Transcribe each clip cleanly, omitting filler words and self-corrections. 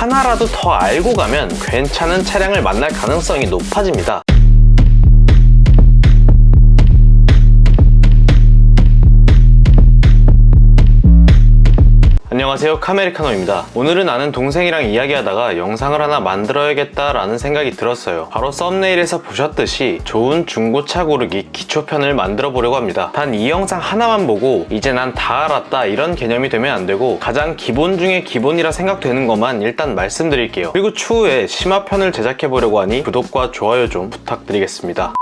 하나라도 더 알고 가면 괜찮은 차량을 만날 가능성이 높아집니다. 안녕하세요, 카메리카노입니다. 오늘은 아는 동생이랑 이야기하다가 영상을 하나 만들어야겠다 라는 생각이 들었어요. 바로 썸네일에서 보셨듯이 좋은 중고차 고르기 기초편을 만들어 보려고 합니다. 단 이 영상 하나만 보고 이제 난 다 알았다 이런 개념이 되면 안 되고 가장 기본 중에 기본이라 생각되는 것만 일단 말씀드릴게요. 그리고 추후에 심화편을 제작해 보려고 하니 구독과 좋아요 좀 부탁드리겠습니다.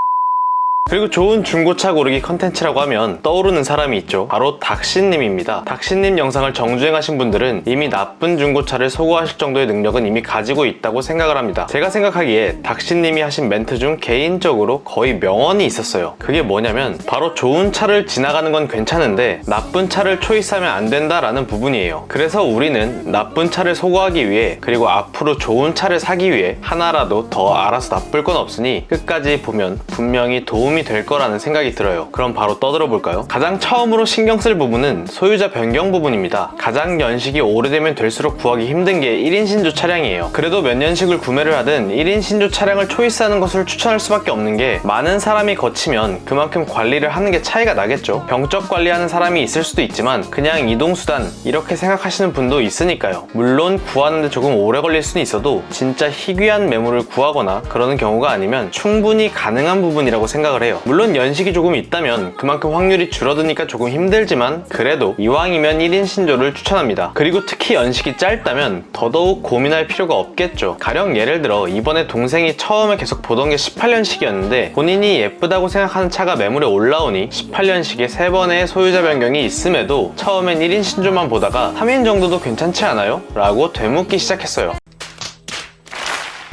그리고 좋은 중고차 고르기 컨텐츠라고 하면 떠오르는 사람이 있죠. 바로 닥신님입니다. 닥신님 영상을 정주행하신 분들은 이미 나쁜 중고차를 소구하실 정도의 능력은 이미 가지고 있다고 생각을 합니다. 제가 생각하기에 닥신님이 하신 멘트 중 개인적으로 거의 명언이 있었어요. 그게 뭐냐면 바로 좋은 차를 지나가는 건 괜찮은데 나쁜 차를 초이스하면 안 된다라는 부분이에요. 그래서 우리는 나쁜 차를 소구하기 위해 그리고 앞으로 좋은 차를 사기 위해 하나라도 더 알아서 나쁠 건 없으니 끝까지 보면 분명히 도움이 될 거라는 생각이 들어요. 그럼 바로 떠들어 볼까요? 가장 처음으로 신경 쓸 부분은 소유자 변경 부분입니다. 가장 연식이 오래되면 될수록 구하기 힘든 게 1인 신조 차량이에요. 그래도 몇 년식을 구매를 하든 1인 신조 차량을 초이스하는 것을 추천할 수밖에 없는 게 많은 사람이 거치면 그만큼 관리를 하는 게 차이가 나겠죠. 병적 관리하는 사람이 있을 수도 있지만 그냥 이동수단 이렇게 생각하시는 분도 있으니까요. 물론 구하는데 조금 오래 걸릴 수는 있어도 진짜 희귀한 매물을 구하거나 그러는 경우가 아니면 충분히 가능한 부분이라고 생각을 해요. 물론 연식이 조금 있다면 그만큼 확률이 줄어드니까 조금 힘들지만 그래도 이왕이면 1인 신조를 추천합니다. 그리고 특히 연식이 짧다면 더더욱 고민할 필요가 없겠죠. 가령 예를 들어 이번에 동생이 처음에 계속 보던 게 18년식이었는데 본인이 예쁘다고 생각하는 차가 매물에 올라오니 18년식에 3번의 소유자 변경이 있음에도 처음엔 1인 신조만 보다가 3인 정도도 괜찮지 않아요? 라고 되묻기 시작했어요.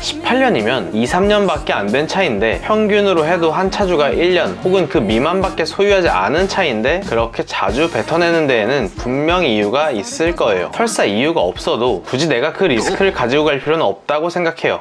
18년이면 2-3년밖에 안 된 차인데 평균으로 해도 한 차주가 1년 혹은 그 미만밖에 소유하지 않은 차인데 그렇게 자주 뱉어내는 데에는 분명히 이유가 있을 거예요. 설사 이유가 없어도 굳이 내가 그 리스크를 가지고 갈 필요는 없다고 생각해요.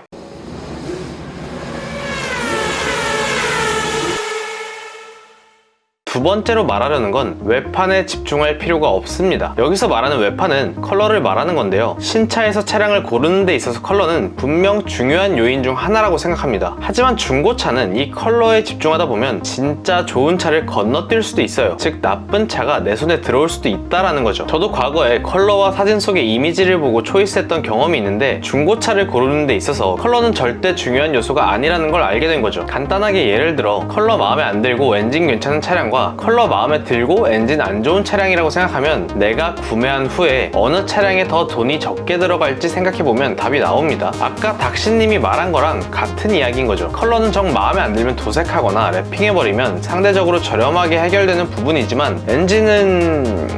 두 번째로 말하려는 건 외판에 집중할 필요가 없습니다. 여기서 말하는 외판은 컬러를 말하는 건데요. 신차에서 차량을 고르는 데 있어서 컬러는 분명 중요한 요인 중 하나라고 생각합니다. 하지만 중고차는 이 컬러에 집중하다 보면 진짜 좋은 차를 건너뛸 수도 있어요. 즉 나쁜 차가 내 손에 들어올 수도 있다라는 거죠. 저도 과거에 컬러와 사진 속의 이미지를 보고 초이스했던 경험이 있는데 중고차를 고르는 데 있어서 컬러는 절대 중요한 요소가 아니라는 걸 알게 된 거죠. 간단하게 예를 들어 컬러 마음에 안 들고 엔진 괜찮은 차량과 컬러 마음에 들고 엔진 안 좋은 차량이라고 생각하면 내가 구매한 후에 어느 차량에 더 돈이 적게 들어갈지 생각해보면 답이 나옵니다. 아까 닥신님이 말한 거랑 같은 이야기인 거죠. 컬러는 정 마음에 안 들면 도색하거나 랩핑해버리면 상대적으로 저렴하게 해결되는 부분이지만 엔진은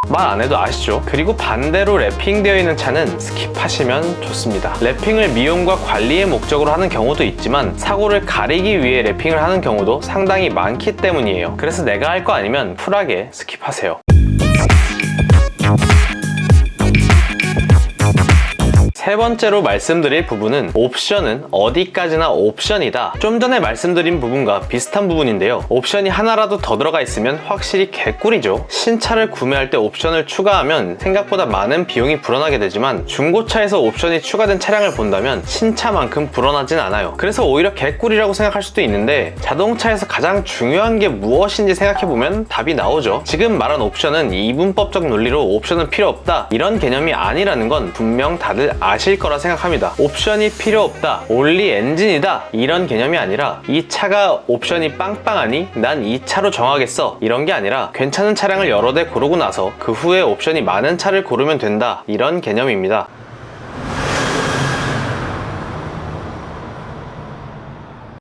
말 안 해도 아시죠? 그리고 반대로 랩핑되어 있는 차는 스킵하시면 좋습니다. 랩핑을 미용과 관리의 목적으로 하는 경우도 있지만 사고를 가리기 위해 랩핑을 하는 경우도 상당히 많기 때문이에요. 그래서 내가 할 거 아니면 쿨하게 스킵하세요. 세 번째로 말씀드릴 부분은 옵션은 어디까지나 옵션이다. 좀 전에 말씀드린 부분과 비슷한 부분인데요. 옵션이 하나라도 더 들어가 있으면 확실히 개꿀이죠. 신차를 구매할 때 옵션을 추가하면 생각보다 많은 비용이 불어나게 되지만 중고차에서 옵션이 추가된 차량을 본다면 신차만큼 불어나진 않아요. 그래서 오히려 개꿀이라고 생각할 수도 있는데 자동차에서 가장 중요한 게 무엇인지 생각해보면 답이 나오죠. 지금 말한 옵션은 이분법적 논리로 옵션은 필요 없다 이런 개념이 아니라는 건 분명 다들 아실 거라 생각합니다. 옵션이 필요 없다, 올리 엔진이다 이런 개념이 아니라 이 차가 옵션이 빵빵하니 난 이 차로 정하겠어 이런 게 아니라 괜찮은 차량을 여러 대 고르고 나서 그 후에 옵션이 많은 차를 고르면 된다 이런 개념입니다.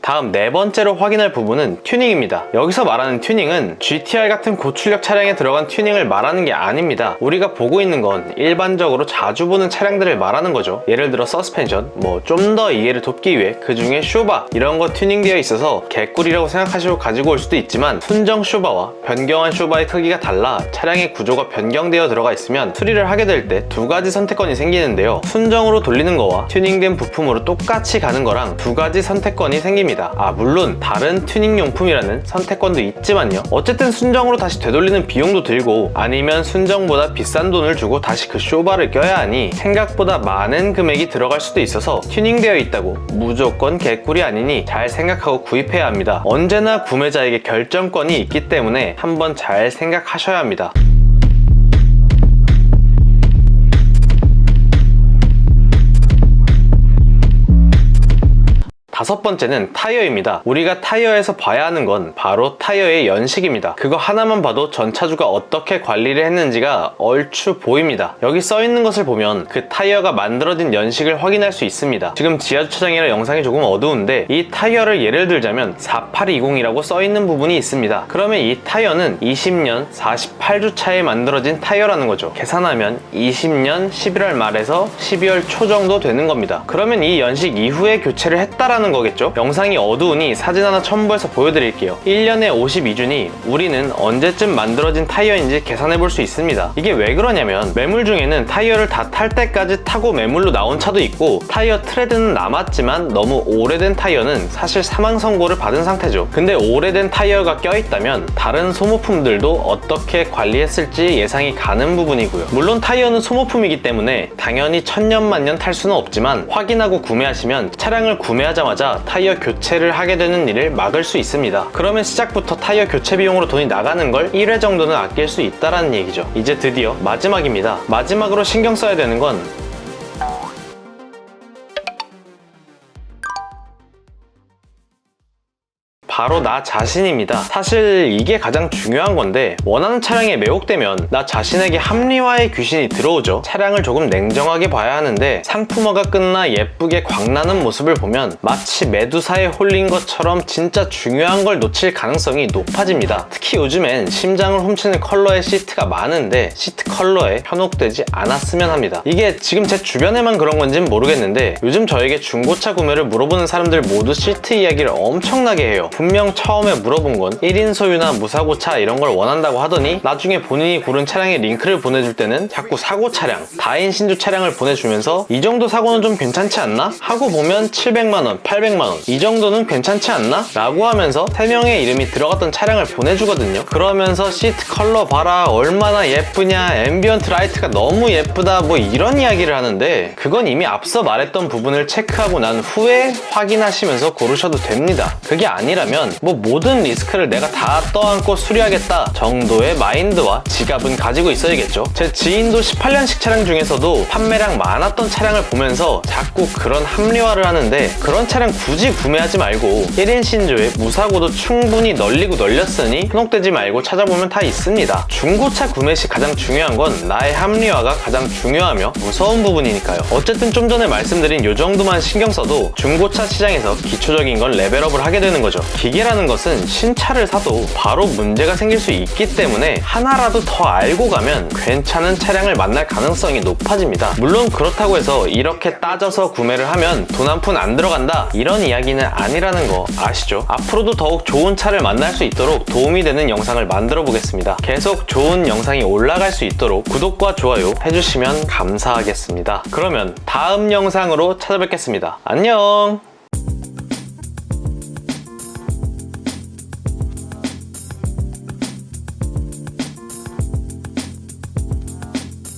다음 네 번째로 확인할 부분은 튜닝입니다. 여기서 말하는 튜닝은 GTR 같은 고출력 차량에 들어간 튜닝을 말하는 게 아닙니다. 우리가 보고 있는 건 일반적으로 자주 보는 차량들을 말하는 거죠. 예를 들어 서스펜션, 좀 더 이해를 돕기 위해 그 중에 쇼바 이런 거 튜닝되어 있어서 개꿀이라고 생각하시고 가지고 올 수도 있지만 순정 쇼바와 변경한 쇼바의 크기가 달라 차량의 구조가 변경되어 들어가 있으면 수리를 하게 될 때 두 가지 선택권이 생기는데요. 순정으로 돌리는 거와 튜닝된 부품으로 똑같이 가는 거랑 두 가지 선택권이 생깁니다. 합니다. 물론 다른 튜닝 용품이라는 선택권도 있지만요. 어쨌든 순정으로 다시 되돌리는 비용도 들고 아니면 순정보다 비싼 돈을 주고 다시 그 쇼바를 껴야 하니 생각보다 많은 금액이 들어갈 수도 있어서 튜닝되어 있다고 무조건 개꿀이 아니니 잘 생각하고 구입해야 합니다. 언제나 구매자에게 결정권이 있기 때문에 한번 잘 생각하셔야 합니다. 다섯 번째는 타이어입니다. 우리가 타이어에서 봐야 하는 건 바로 타이어의 연식입니다. 그거 하나만 봐도 전차주가 어떻게 관리를 했는지가 얼추 보입니다. 여기 써있는 것을 보면 그 타이어가 만들어진 연식을 확인할 수 있습니다. 지금 지하주차장이라 영상이 조금 어두운데 이 타이어를 예를 들자면 4820이라고 써있는 부분이 있습니다. 그러면 이 타이어는 20년 48주차에 만들어진 타이어라는 거죠. 계산하면 20년 11월 말에서 12월 초 정도 되는 겁니다. 그러면 이 연식 이후에 교체를 했다라는 거겠죠? 영상이 어두우니 사진 하나 첨부해서 보여드릴게요. 1년에 52주니 우리는 언제쯤 만들어진 타이어인지 계산해 볼 수 있습니다. 이게 왜 그러냐면 매물 중에는 타이어를 다 탈 때까지 타고 매물로 나온 차도 있고 타이어 트레드는 남았지만 너무 오래된 타이어는 사실 사망 선고를 받은 상태죠. 근데 오래된 타이어가 껴있다면 다른 소모품들도 어떻게 관리했을지 예상이 가는 부분이고요. 물론 타이어는 소모품이기 때문에 당연히 천년만년 탈 수는 없지만 확인하고 구매하시면 차량을 구매하자마자 타이어 교체를 하게 되는 일을 막을 수 있습니다. 그러면 시작부터 타이어 교체 비용으로 돈이 나가는 걸 1회 정도는 아낄 수 있다는 얘기죠. 이제 드디어 마지막입니다. 마지막으로 신경 써야 되는 건 바로 나 자신입니다. 사실 이게 가장 중요한 건데 원하는 차량에 매혹되면 나 자신에게 합리화의 귀신이 들어오죠. 차량을 조금 냉정하게 봐야 하는데 상품화가 끝나 예쁘게 광나는 모습을 보면 마치 매두사에 홀린 것처럼 진짜 중요한 걸 놓칠 가능성이 높아집니다. 특히 요즘엔 심장을 훔치는 컬러의 시트가 많은데 시트 컬러에 현혹되지 않았으면 합니다. 이게 지금 제 주변에만 그런 건진 모르겠는데 요즘 저에게 중고차 구매를 물어보는 사람들 모두 시트 이야기를 엄청나게 해요. 분명 처음에 물어본 건 1인 소유나 무사고차 이런 걸 원한다고 하더니 나중에 본인이 고른 차량의 링크를 보내줄 때는 자꾸 사고 차량, 다인 신주 차량을 보내주면서 이 정도 사고는 좀 괜찮지 않나? 하고 보면 700만원, 800만원 이 정도는 괜찮지 않나? 라고 하면서 3명의 이름이 들어갔던 차량을 보내주거든요. 그러면서 시트 컬러 봐라, 얼마나 예쁘냐, 앰비언트 라이트가 너무 예쁘다, 뭐 이런 이야기를 하는데 그건 이미 앞서 말했던 부분을 체크하고 난 후에 확인하시면서 고르셔도 됩니다. 그게 아니라면 뭐 모든 리스크를 내가 다 떠안고 수리하겠다 정도의 마인드와 지갑은 가지고 있어야겠죠. 제 지인도 18년식 차량 중에서도 판매량 많았던 차량을 보면서 자꾸 그런 합리화를 하는데 그런 차량 굳이 구매하지 말고 1인 신조에 무사고도 충분히 널리고 널렸으니 현혹되지 말고 찾아보면 다 있습니다. 중고차 구매 시 가장 중요한 건 나의 합리화가 가장 중요하며 무서운 부분이니까요. 어쨌든 좀 전에 말씀드린 요 정도만 신경 써도 중고차 시장에서 기초적인 건 레벨업을 하게 되는 거죠. 기계라는 것은 신차를 사도 바로 문제가 생길 수 있기 때문에 하나라도 더 알고 가면 괜찮은 차량을 만날 가능성이 높아집니다. 물론 그렇다고 해서 이렇게 따져서 구매를 하면 돈 한 푼 안 들어간다 이런 이야기는 아니라는 거 아시죠? 앞으로도 더욱 좋은 차를 만날 수 있도록 도움이 되는 영상을 만들어 보겠습니다. 계속 좋은 영상이 올라갈 수 있도록 구독과 좋아요 해주시면 감사하겠습니다. 그러면 다음 영상으로 찾아뵙겠습니다. 안녕!